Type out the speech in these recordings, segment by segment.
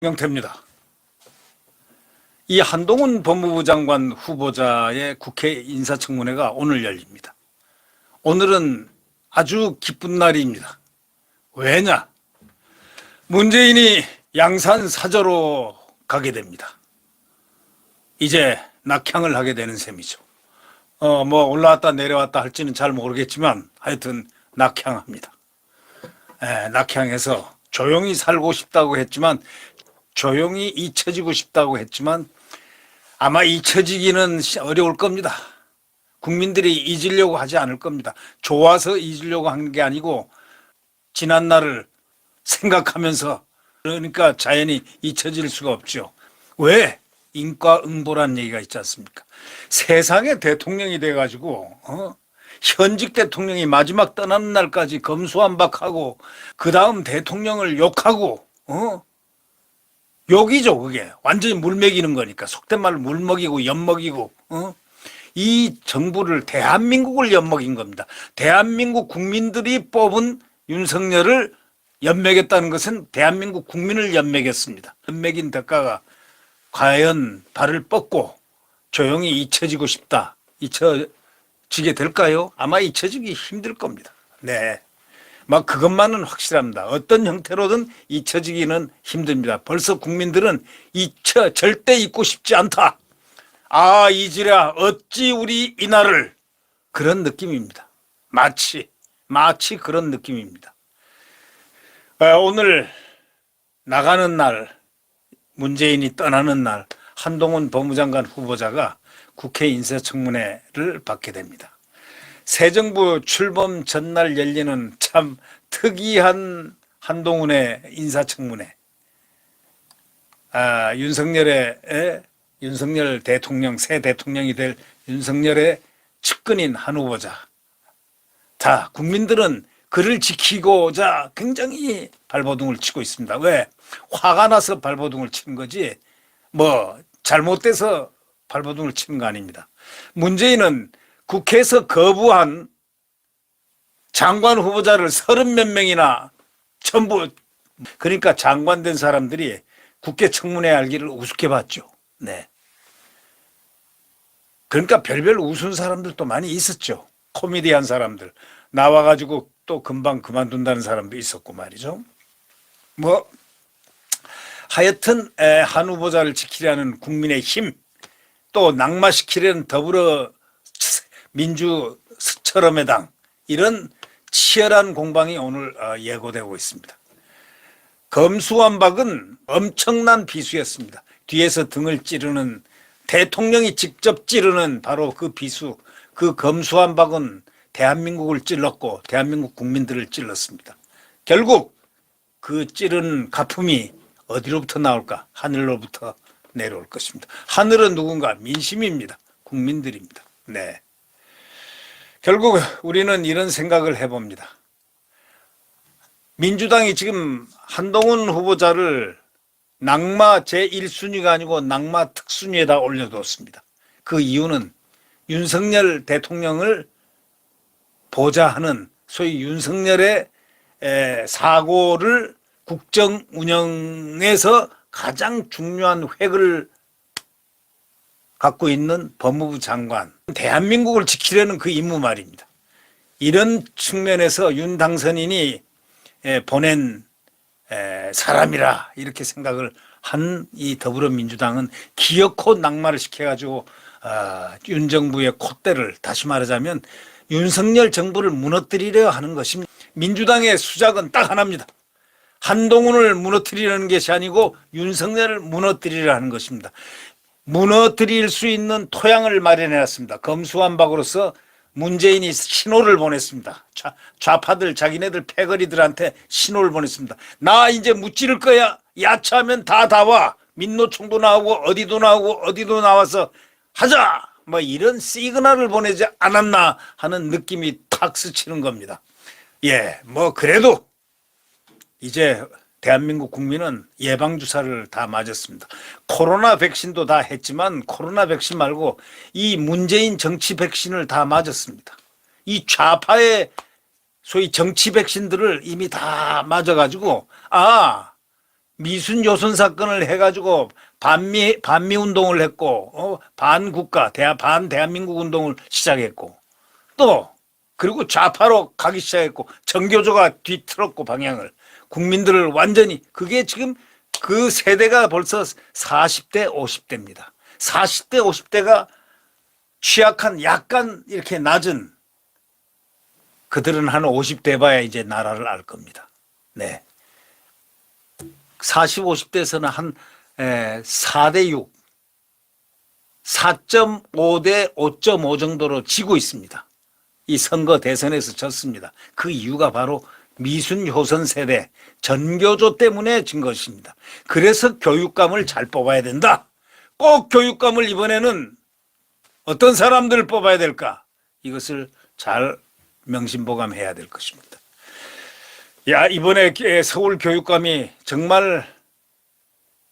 명태입니다. 이 한동훈 법무부 장관 후보자의 국회 인사청문회가 오늘 열립니다. 오늘은 아주 기쁜 날입니다. 왜냐? 문재인이 양산 사저로 가게 됩니다. 이제 낙향을 하게 되는 셈이죠. 뭐 올라왔다 내려왔다 할지는 잘 모르겠지만 하여튼 낙향합니다. 낙향해서 조용히 살고 싶다고 했지만, 조용히 잊혀지고 싶다고 했지만 아마 잊혀지기는 어려울 겁니다. 국민들이 잊으려고 하지 않을 겁니다. 좋아서 잊으려고 한 게 아니고 지난 날을 생각하면서, 그러니까 자연히 잊혀질 수가 없죠. 왜? 인과응보란 얘기가 있지 않습니까? 세상의 대통령이 돼가지고 현직 대통령이 마지막 떠나는 날까지 검수완박하고 그 다음 대통령을 욕하고 욕이죠. 그게 완전히 물 먹이는 거니까, 속된 말로 물 먹이고 엿 먹이고 이 정부를, 대한민국을 엿 먹인 겁니다. 대한민국 국민들이 뽑은 윤석열을 엿 먹였다는 것은 대한민국 국민을 엿 먹였습니다. 엿 먹인 대가가 과연 발을 뻗고 조용히 잊혀지고 싶다, 잊혀지게 될까요? 아마 잊혀지기 힘들 겁니다. 네, 막 그것만은 확실합니다. 어떤 형태로든 잊혀지기는 힘듭니다. 벌써 국민들은 절대 잊고 싶지 않다. 아, 잊으랴 어찌 우리 이날을, 그런 느낌입니다. 마치 그런 느낌입니다. 오늘 나가는 날, 문재인이 떠나는 날, 한동훈 법무장관 후보자가 국회 인사청문회를 받게 됩니다. 새 정부 출범 전날 열리는 참 특이한 한동훈의 인사청문회. 윤석열 대통령, 새 대통령이 될 윤석열의 측근인 한 후보자. 자, 국민들은 그를 지키고자 굉장히 발버둥을 치고 있습니다. 왜? 화가 나서 발버둥을 치는 거지 뭐 잘못돼서 발버둥을 치는 거 아닙니다. 문재인은 국회에서 거부한 장관 후보자를 30몇 명이나 전부, 그러니까 장관 된 사람들이 국회 청문회 알기를 우습게 봤죠. 네. 그러니까 별별 웃은 사람들도 많이 있었죠. 코미디한 사람들 나와가지고 또 금방 그만둔다는 사람도 있었고 말이죠. 뭐 하여튼 한 후보자를 지키려는 국민의힘, 또 낙마시키려는 더불어민주철험의당, 이런 치열한 공방이 오늘 예고되고 있습니다. 검수완박은 엄청난 비수였습니다. 뒤에서 등을 찌르는, 대통령이 직접 찌르는 바로 그 비수, 그 검수완박은 대한민국을 찔렀고 대한민국 국민들을 찔렀습니다. 결국 그 찌른 가품이 어디로부터 나올까? 하늘로부터 내려올 것입니다. 하늘은 누군가? 민심입니다. 국민들입니다. 네. 결국 우리는 이런 생각을 해봅니다. 민주당이 지금 한동훈 후보자를 낙마 제1순위가 아니고 낙마 특순위에다 올려뒀습니다. 그 이유는 윤석열 대통령을 보좌하는 소위 윤석열의 사고를 국정 운영에서 가장 중요한 획을 갖고 있는 법무부 장관, 대한민국을 지키려는 그 임무 말입니다. 이런 측면에서 윤 당선인이 보낸 사람이라 이렇게 생각을 한 이 더불어민주당은 기어코 낙마를 시켜가지고 윤 정부의 콧대를, 다시 말하자면 윤석열 정부를 무너뜨리려 하는 것입니다. 민주당의 수작은 딱 하나입니다. 한동훈을 무너뜨리려는 것이 아니고 윤석열을 무너뜨리려 하는 것입니다. 무너뜨릴 수 있는 토양을 마련해놨습니다. 검수완박으로서 문재인이 신호를 보냈습니다. 좌파들, 자기네들 패거리들한테 신호를 보냈습니다. 나 이제 무찌를 거야. 야차하면 다 와. 민노총도 나오고 어디도 나와서 하자. 뭐 이런 시그널을 보내지 않았나 하는 느낌이 탁 스치는 겁니다. 예, 뭐 그래도 이제 대한민국 국민은 예방주사를 다 맞았습니다. 코로나 백신도 다 했지만 코로나 백신 말고 이 문재인 정치 백신을 다 맞았습니다. 이 좌파의 소위 정치 백신들을 이미 다 맞아가지고 미순 요선 사건을 해가지고 반미 운동을 했고 반국가 반대한민국 운동을 시작했고 또 그리고 좌파로 가기 시작했고 정교조가 뒤틀었고 방향을 국민들을 완전히 그게 지금 그 세대가 벌써 40대 50대입니다. 40대 50대가 취약한 약간 이렇게 낮은 그들은 한 50대 봐야 이제 나라를 알 겁니다. 네. 40, 50대에서는 한 4대 6, 4.5대 5.5 정도로 지고 있습니다. 이 선거 대선에서 졌습니다. 그 이유가 바로 미순효선 세대 전교조 때문에 진 것입니다. 그래서 교육감을 잘 뽑아야 된다. 꼭 교육감을 이번에는 어떤 사람들을 뽑아야 될까? 이것을 잘 명심보감해야 될 것입니다. 이번에 서울 교육감이 정말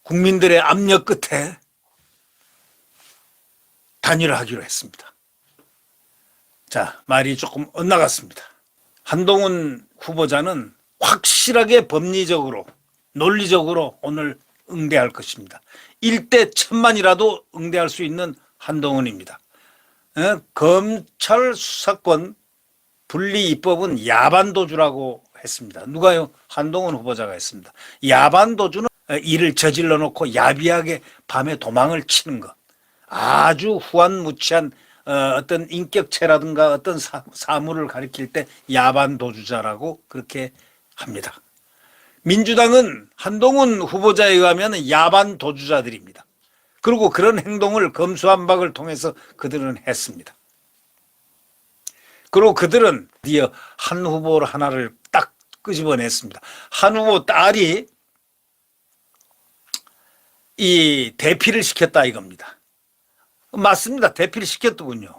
국민들의 압력 끝에 단일화하기로 했습니다. 자, 말이 조금 엇나갔습니다. 한동훈 후보자는 확실하게 법리적으로 논리적으로 오늘 응대할 것입니다. 1대 1000만이라도 응대할 수 있는 한동훈입니다. 검찰 수사권 분리 입법은 야반도주라고 했습니다. 누가요? 한동훈 후보자가 했습니다. 야반도주는 일을 저질러 놓고 야비하게 밤에 도망을 치는 것. 아주 후한무치한 어떤 인격체라든가 어떤 사물을 가리킬 때 야반도주자라고 그렇게 합니다. 민주당은 한동훈 후보자에 의하면 야반도주자들입니다. 그리고 그런 행동을 검수완박을 통해서 그들은 했습니다. 그리고 그들은 드디어 한 후보 하나를 딱 끄집어냈습니다. 한 후보 딸이 이 대피를 시켰다 이겁니다. 맞습니다. 대피를 시켰더군요.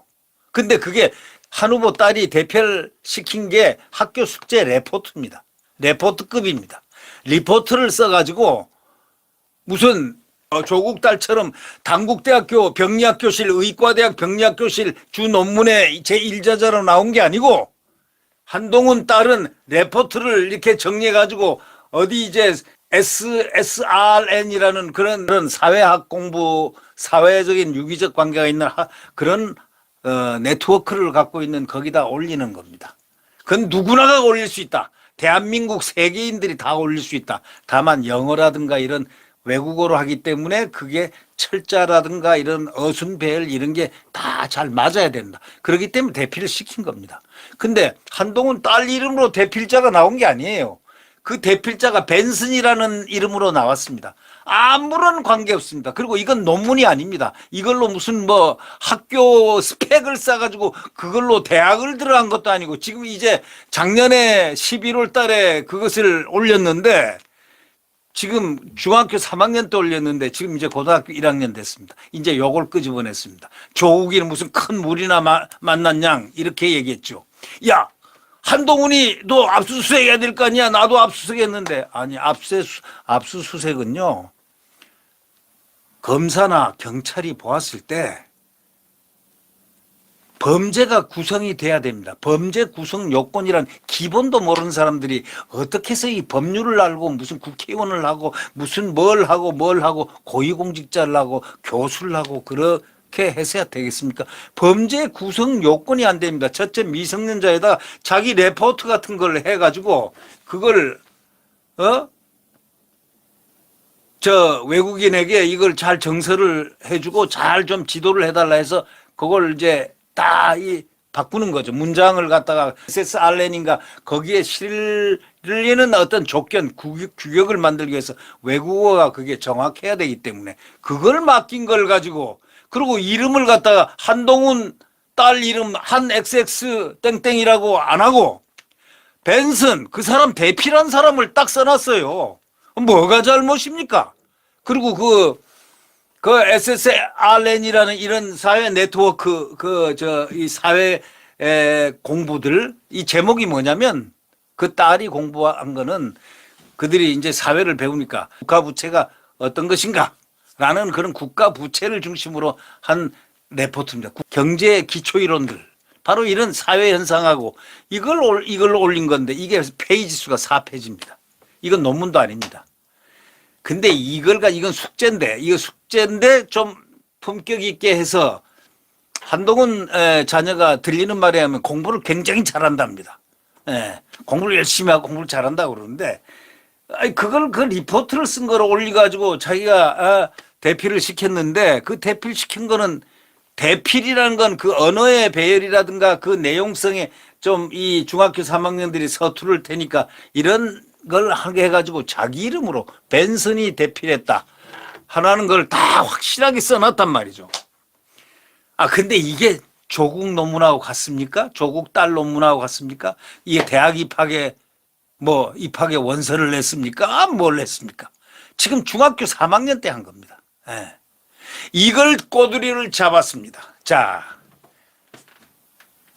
근데 그게 한 후보 딸이 대피를 시킨 게 학교 숙제 레포트입니다. 레포트급입니다. 리포트를 써가지고 무슨 조국 딸처럼 당국대학교 병리학교실 의과대학 병리학교실 주 논문에 제1저자로 나온 게 아니고 한동훈 딸은 레포트를 이렇게 정리해가지고 어디 이제 SSRN이라는 그런 사회학 공부 사회적인 유기적 관계가 있는 그런 네트워크를 갖고 있는 거기다 올리는 겁니다. 그건 누구나가 올릴 수 있다. 대한민국 세계인들이 다 올릴 수 있다. 다만 영어라든가 이런 외국어로 하기 때문에 그게 철자라든가 이런 어순배열 이런 게 다 잘 맞아야 된다. 그렇기 때문에 대피를 시킨 겁니다. 근데 한동훈 딸 이름으로 대필자가 나온 게 아니에요. 그 대필자가 벤슨이라는 이름으로 나왔습니다. 아무런 관계 없습니다. 그리고 이건 논문이 아닙니다. 이걸로 무슨 뭐 학교 스펙을 쌓아가지고 그걸로 대학을 들어간 것도 아니고 지금 이제 작년에 11월 달에 그것을 올렸는데 지금 중학교 3학년 때 올렸는데 지금 이제 고등학교 1학년 됐습니다. 이제 요걸 끄집어냈습니다. 조국이는 무슨 큰 물이나 만난 양 이렇게 얘기했죠. 야, 한동훈이 너 압수수색 해야 될 거 아니야. 나도 압수수색했는데. 아니 압수수색은요. 검사나 경찰이 보았을 때 범죄가 구성이 돼야 됩니다. 범죄 구성 요건이란 기본도 모르는 사람들이 어떻게 해서 이 법률을 알고 무슨 국회의원을 하고 무슨 뭘 하고 고위공직자를 하고 교수를 하고 그렇게 해서야 되겠습니까? 범죄 구성 요건이 안 됩니다. 첫째 미성년자에다 자기 레포트 같은 걸 해가지고 그걸 외국인에게 이걸 잘 정서를 해주고 잘 좀 지도를 해달라 해서 그걸 이제 다 바꾸는 거죠. 문장을 갖다가 SSRN인가 거기에 실리는 어떤 조건, 규격을 만들기 위해서 외국어가 그게 정확해야 되기 때문에 그걸 맡긴 걸 가지고 그리고 이름을 갖다가 한동훈 딸 이름 한 XX 땡땡이라고 안 하고 벤슨 그 사람 대필한 사람을 딱 써놨어요. 뭐가 잘못입니까? 그리고 그 SSRN이라는 이런 사회 네트워크 이 사회 공부들 이 제목이 뭐냐면 그 딸이 공부한 거는 그들이 이제 사회를 배우니까 국가 부채가 어떤 것인가 라는 그런 국가 부채를 중심으로 한 레포트입니다. 경제 기초 이론들 바로 이런 사회 현상하고 이걸 올린 건데 이게 페이지 수가 4페이지입니다. 이건 논문도 아닙니다. 근데 이건 숙제인데 좀 품격 있게 해서 한동훈 자녀가 들리는 말에 하면 공부를 굉장히 잘한답니다. 공부를 열심히 하고 공부를 잘한다고 그러는데 그 리포트를 쓴 거를 올려가지고 자기가 대필을 시켰는데 그 대필 시킨 거는 대필이라는 건 그 언어의 배열이라든가 그 내용성에 좀 이 중학교 3학년들이 서투를 테니까 이런 걸 하게 해가지고 자기 이름으로 벤슨이 대필했다 하라는 걸 다 확실하게 써놨단 말이죠. 근데 이게 조국 논문하고 같습니까? 조국 딸 논문하고 같습니까? 이게 대학 입학에 원서를 냈습니까? 뭘 냈습니까? 지금 중학교 3학년 때 한 겁니다. 이걸 꼬투리를 잡았습니다. 자,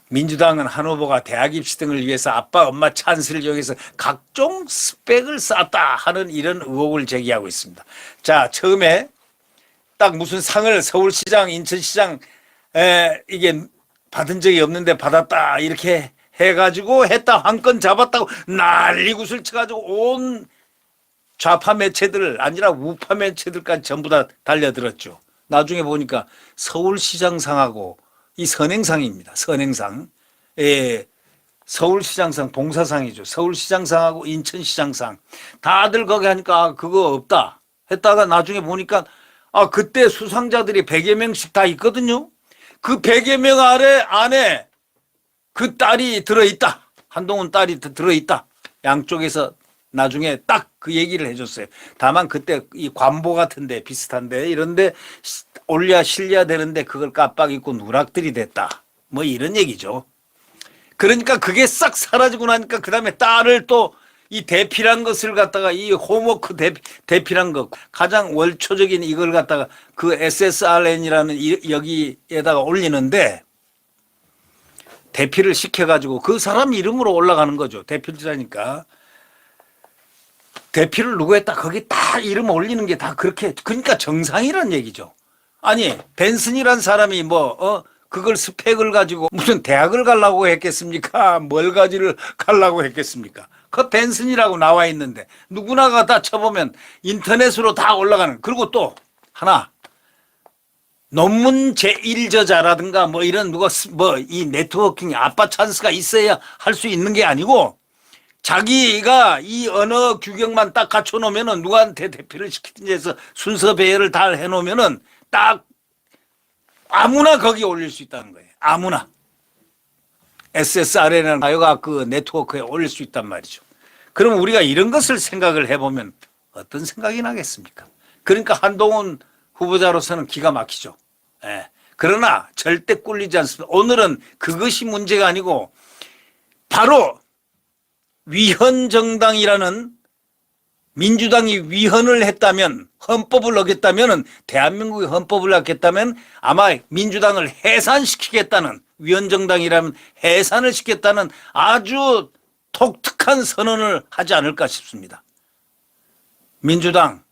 민주당은 한 후보가 대학 입시 등을 위해서 아빠 엄마 찬스를 이용해서 각종 스펙을 쌓았다 하는 이런 의혹을 제기하고 있습니다. 자, 처음에 딱 무슨 상을 서울시장 인천시장 이게 받은 적이 없는데 받았다 이렇게 해가지고 했다 한 건 잡았다고 난리굿을 쳐가지고 온 좌파 매체들 아니라 우파 매체들까지 전부 다 달려들었죠. 나중에 보니까 서울시장상하고 이 선행상입니다. 선행상. 서울시장상 봉사상이죠. 서울시장상하고 인천시장상. 다들 거기 하니까 그거 없다 했다가 나중에 보니까 그때 수상자들이 100여 명씩 다 있거든요. 그 100여 명 안에 그 딸이 들어있다. 한동훈 딸이 들어있다. 양쪽에서 나중에 딱 그 얘기를 해줬어요. 다만 그때 이 관보 같은데 비슷한데 이런데 실려야 되는데 그걸 깜빡 잊고 누락들이 됐다. 뭐 이런 얘기죠. 그러니까 그게 싹 사라지고 나니까 그 다음에 딸을 또 이 대필한 것을 갖다가 이 홈워크 대필한 것 가장 월초적인 이걸 갖다가 그 SSRN이라는 여기에다가 올리는데 대필을 시켜가지고 그 사람 이름으로 올라가는 거죠. 대필자니까. 대필을 누구 했다 거기 다 이름 올리는 게 다 그렇게 그러니까 정상이란 얘기죠. 아니 벤슨이란 사람이 그걸 스펙을 가지고 무슨 대학을 가려고 했겠습니까? 뭘 가려고 했겠습니까? 그 벤슨이라고 나와 있는데 누구나가 다 쳐보면 인터넷으로 다 올라가는. 그리고 또 하나 논문 제1저자라든가 이런 이 네트워킹 아빠 찬스가 있어야 할 수 있는 게 아니고 자기가 이 언어 규격만 딱 갖춰놓으면은 누구한테 대필을 시키든지 해서 순서 배열을 다 해놓으면은 딱 아무나 거기 올릴 수 있다는 거예요. 아무나. SSRN이라는 가요가 그 네트워크에 올릴 수 있단 말이죠. 그럼 우리가 이런 것을 생각을 해보면 어떤 생각이 나겠습니까? 그러니까 한동훈 후보자로서는 기가 막히죠. 그러나 절대 꿀리지 않습니다. 오늘은 그것이 문제가 아니고 바로 위헌정당이라는 민주당이 위헌을 했다면 헌법을 어겼다면 대한민국의 헌법을 어겼다면 아마 민주당을 해산시키겠다는 위헌정당이라면 해산을 시켰다는 아주 독특한 선언을 하지 않을까 싶습니다. 민주당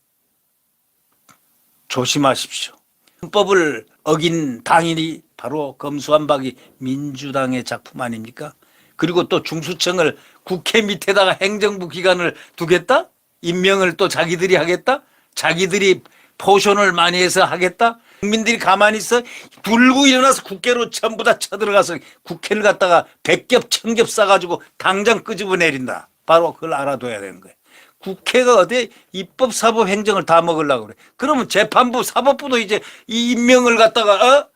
조심하십시오. 헌법을 어긴 당인이 바로 검수완박이 민주당의 작품 아닙니까? 그리고 또 중수청을 국회 밑에다가 행정부 기관을 두겠다? 임명을 또 자기들이 하겠다? 자기들이 포션을 많이 해서 하겠다? 국민들이 가만히 있어? 불고 일어나서 국회로 전부 다 쳐들어가서 국회를 갖다가 100겹 1000겹 싸가지고 당장 끄집어 내린다. 바로 그걸 알아둬야 되는 거예요. 국회가 어디 입법, 사법, 행정을 다 먹으려고 그래. 그러면 재판부, 사법부도 이제 이 임명을 갖다가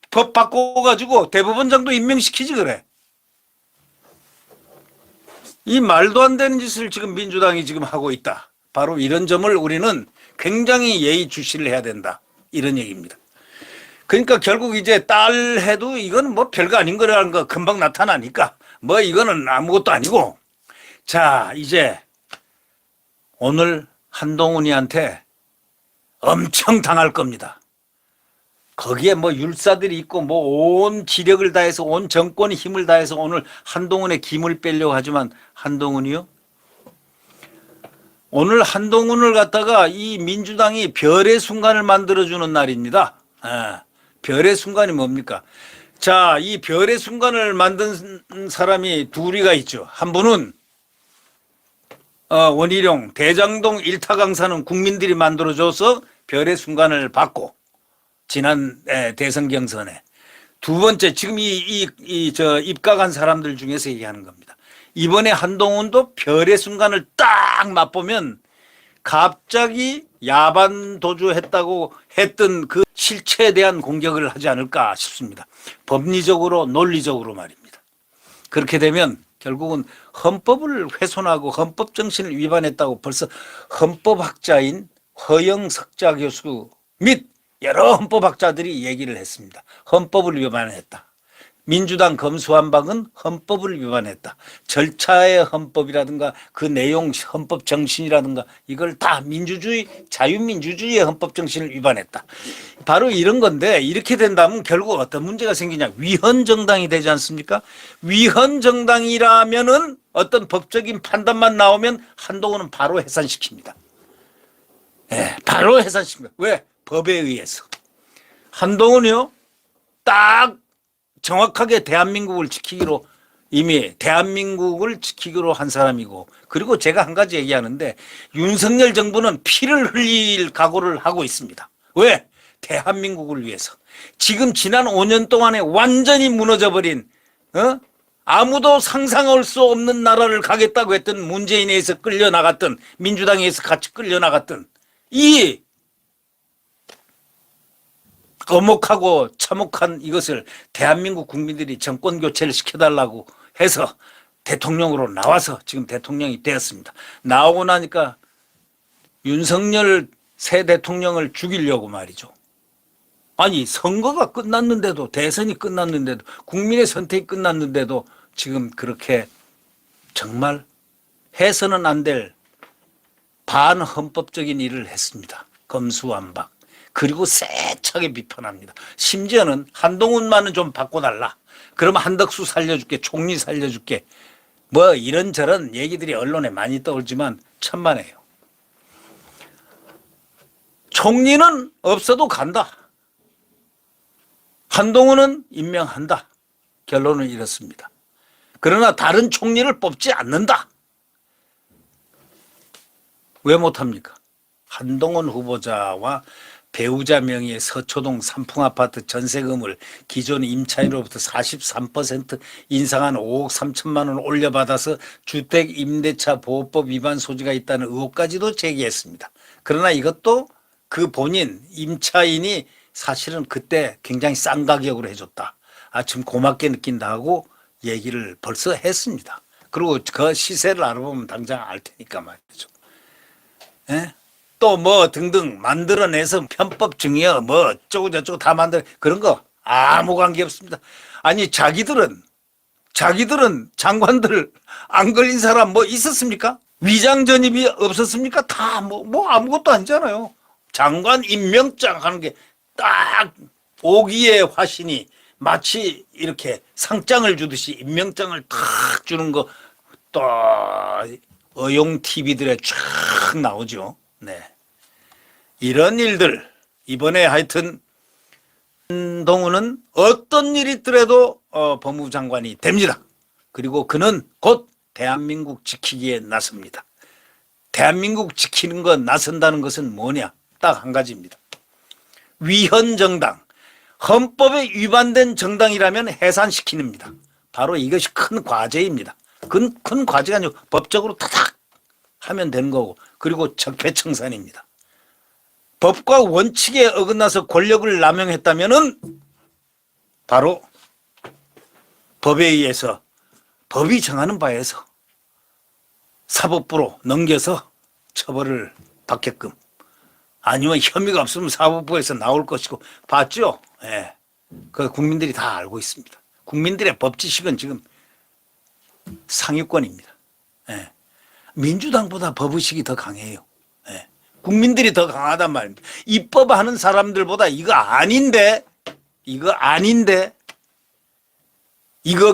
법 바꿔가지고 대법원장도 임명시키지 그래. 이 말도 안 되는 짓을 지금 민주당이 지금 하고 있다. 바로 이런 점을 우리는 굉장히 예의주시를 해야 된다. 이런 얘기입니다. 그러니까 결국 이제 딸 해도 이건 별거 아닌 거라는 거 금방 나타나니까 이거는 아무것도 아니고 자 이제 오늘 한동훈이한테 엄청 당할 겁니다. 거기에 율사들이 있고 온 지력을 다해서 온 정권의 힘을 다해서 오늘 한동훈의 김을 빼려고 하지만 한동훈이요? 오늘 한동훈을 갖다가 이 민주당이 별의 순간을 만들어주는 날입니다. 별의 순간이 뭡니까? 자, 이 별의 순간을 만든 사람이 둘이가 있죠. 한 분은 원희룡 대장동 일타 강사는 국민들이 만들어줘서 별의 순간을 받고 지난 대선 경선에 두 번째 지금 저 입각한 사람들 중에서 얘기하는 겁니다. 이번에 한동훈도 별의 순간을 딱 맛보면 갑자기 야반 도주했다고 했던 그 실체에 대한 공격을 하지 않을까 싶습니다. 법리적으로 논리적으로 말입니다. 그렇게 되면 결국은 헌법을 훼손하고 헌법 정신을 위반했다고 벌써 헌법학자인 허영석자 교수 및 여러 헌법학자들이 얘기를 했습니다. 헌법을 위반했다. 민주당 검수완박은 헌법을 위반했다. 절차의 헌법이라든가 그 내용 헌법 정신이라든가 이걸 다 민주주의 자유민주주의의 헌법 정신을 위반했다. 바로 이런 건데 이렇게 된다면 결국 어떤 문제가 생기냐. 위헌정당이 되지 않습니까? 위헌정당이라면은 어떤 법적인 판단만 나오면 한동훈은 바로 해산시킵니다. 네, 바로 해산시킵니다. 왜? 법에 의해서. 한동훈이요 딱 정확하게 대한민국을 지키기로 이미 대한민국을 지키기로 한 사람이고, 그리고 제가 한 가지 얘기하는데 윤석열 정부는 피를 흘릴 각오를 하고 있습니다. 왜? 대한민국을 위해서. 지금 지난 5년 동안에 완전히 무너져버린 아무도 상상할 수 없는 나라를 가겠다고 했던 문재인에 의해서 끌려나갔던 민주당에 의해서 같이 끌려나갔던 이 거목하고 참혹한 이것을 대한민국 국민들이 정권 교체를 시켜달라고 해서 대통령으로 나와서 지금 대통령이 되었습니다. 나오고 나니까 윤석열 새 대통령을 죽이려고 말이죠. 아니 선거가 끝났는데도 대선이 끝났는데도 국민의 선택이 끝났는데도 지금 그렇게 정말 해서는 안 될 반헌법적인 일을 했습니다. 검수완박. 그리고 세차게 비판합니다. 심지어는 한동훈만은 좀 바꿔달라. 그러면 한덕수 살려줄게. 총리 살려줄게. 뭐 이런저런 얘기들이 언론에 많이 떠올지만 천만에요. 총리는 없어도 간다. 한동훈은 임명한다. 결론은 이렇습니다. 그러나 다른 총리를 뽑지 않는다. 왜 못합니까? 한동훈 후보자와 배우자 명의의 서초동 삼풍아파트 전세금을 기존 임차인으로부터 43% 인상한 5억 3천만 원 올려받아서 주택임대차보호법 위반 소지가 있다는 의혹까지도 제기했습니다. 그러나 이것도 그 본인 임차인이 사실은 그때 굉장히 싼 가격으로 해줬다. 좀 고맙게 느낀다 하고 얘기를 벌써 했습니다. 그리고 그 시세를 알아보면 당장 알 테니까 말이죠. 예? 또 뭐 등등 만들어내서 편법 증여 뭐 어쩌고 저쩌고 다 만들어 그런 거 아무 관계 없습니다. 아니 자기들은 장관들 안 걸린 사람 뭐 있었습니까? 위장 전입이 없었습니까? 다 뭐 아무것도 아니잖아요. 장관 임명장 하는 게 딱 오기의 화신이 마치 이렇게 상장을 주듯이 임명장을 탁 주는 거 또 어용 TV들에 쫙 나오죠. 네. 이런 일들 이번에 하여튼 한동훈은 어떤 일이 있더라도 법무부 장관이 됩니다. 그리고 그는 곧 대한민국 지키기에 나섭니다. 대한민국 지키는 것 나선다는 것은 뭐냐? 딱 한 가지입니다. 위헌정당, 헌법에 위반된 정당이라면 해산시키는입니다. 바로 이것이 큰 과제입니다. 큰 과제가 아니고 법적으로 타닥 하면 되는 거고, 그리고 적폐청산입니다. 법과 원칙에 어긋나서 권력을 남용했다면은 바로 법에 의해서 법이 정하는 바에서 사법부로 넘겨서 처벌을 받게끔, 아니면 혐의가 없으면 사법부에서 나올 것이고 봤죠? 예. 그 국민들이 다 알고 있습니다. 국민들의 법지식은 지금 상위권입니다. 예. 민주당보다 법의식이 더 강해요. 예. 국민들이 더 강하단 말입니다. 입법하는 사람들보다 이거 아닌데 이거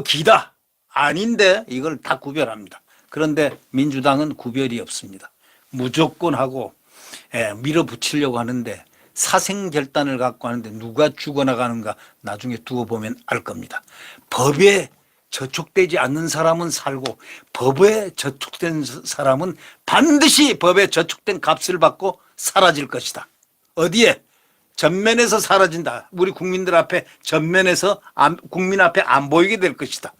기다 아닌데 이걸 다 구별합니다. 그런데 민주당은 구별이 없습니다. 무조건 하고 밀어붙이려고 하는데 사생 결단을 갖고 하는데 누가 죽어나가는가 나중에 두고 보면 알 겁니다. 법에 저촉되지 않는 사람은 살고 법에 저촉된 사람은 반드시 법에 저촉된 값을 받고 사라질 것이다. 어디에? 전면에서 사라진다. 우리 국민들 앞에 전면에서 국민 앞에 안 보이게 될 것이다.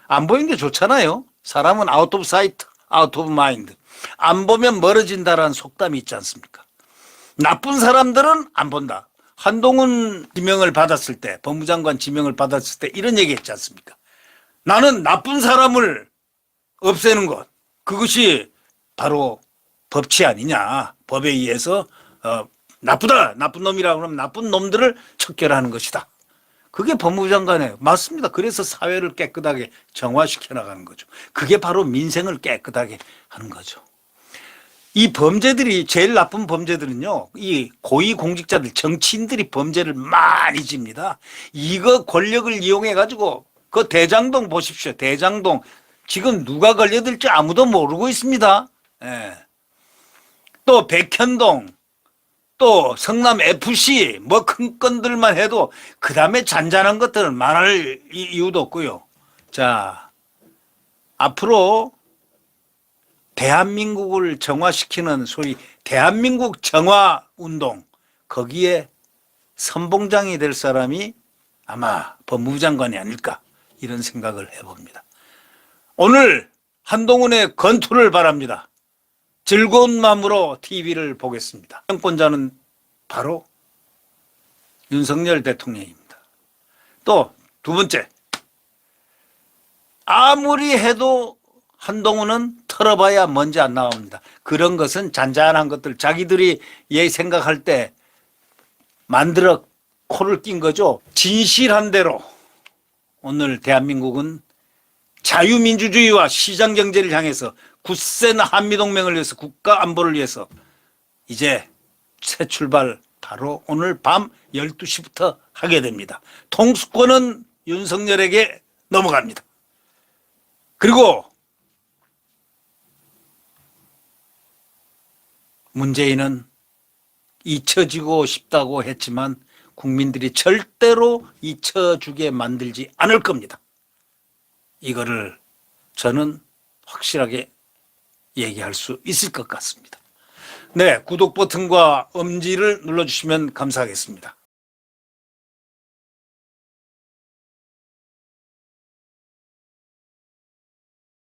안 보이는 게 좋잖아요. 사람은 아웃 오브 사이트, 아웃 오브 마인드. 안 보면 멀어진다라는 속담이 있지 않습니까? 나쁜 사람들은 안 본다. 한동훈 지명을 받았을 때, 법무장관 지명을 받았을 때 이런 얘기 했지 않습니까? 나는 나쁜 사람을 없애는 것, 그것이 바로 법치 아니냐. 법에 의해서 나쁘다, 나쁜 놈이라고 하면 나쁜 놈들을 척결하는 것이다. 그게 법무부 장관이에요. 맞습니다. 그래서 사회를 깨끗하게 정화시켜 나가는 거죠. 그게 바로 민생을 깨끗하게 하는 거죠. 이 범죄들이, 제일 나쁜 범죄들은요, 이 고위공직자들, 정치인들이 범죄를 많이 집니다. 이거 권력을 이용해 가지고 그 대장동 보십시오. 대장동 지금 누가 걸려들지 아무도 모르고 있습니다. 예. 또 백현동, 또 성남 FC 뭐 큰 건들만 해도 그 다음에 잔잔한 것들은 말할 이유도 없고요. 자, 앞으로 대한민국을 정화시키는 소위 대한민국 정화 운동, 거기에 선봉장이 될 사람이 아마 법무부 장관이 아닐까 이런 생각을 해봅니다. 오늘 한동훈의 건투를 바랍니다. 즐거운 마음으로 TV를 보겠습니다. 정권자는 바로 윤석열 대통령입니다. 또 두 번째, 아무리 해도 한동훈은 털어봐야 먼지 안 나옵니다. 그런 것은 잔잔한 것들 자기들이 생각할 때 만들어 코를 낀 거죠. 진실한 대로 오늘 대한민국은 자유민주주의와 시장경제를 향해서 굳센 한미동맹을 위해서 국가 안보를 위해서 이제 새 출발 바로 오늘 밤 12시부터 하게 됩니다. 통수권은 윤석열에게 넘어갑니다. 그리고 문재인은 잊혀지고 싶다고 했지만 국민들이 절대로 잊혀주게 만들지 않을 겁니다. 이거를 저는 확실하게 얘기할 수 있을 것 같습니다. 네, 구독 버튼과 엄지를 눌러주시면 감사하겠습니다.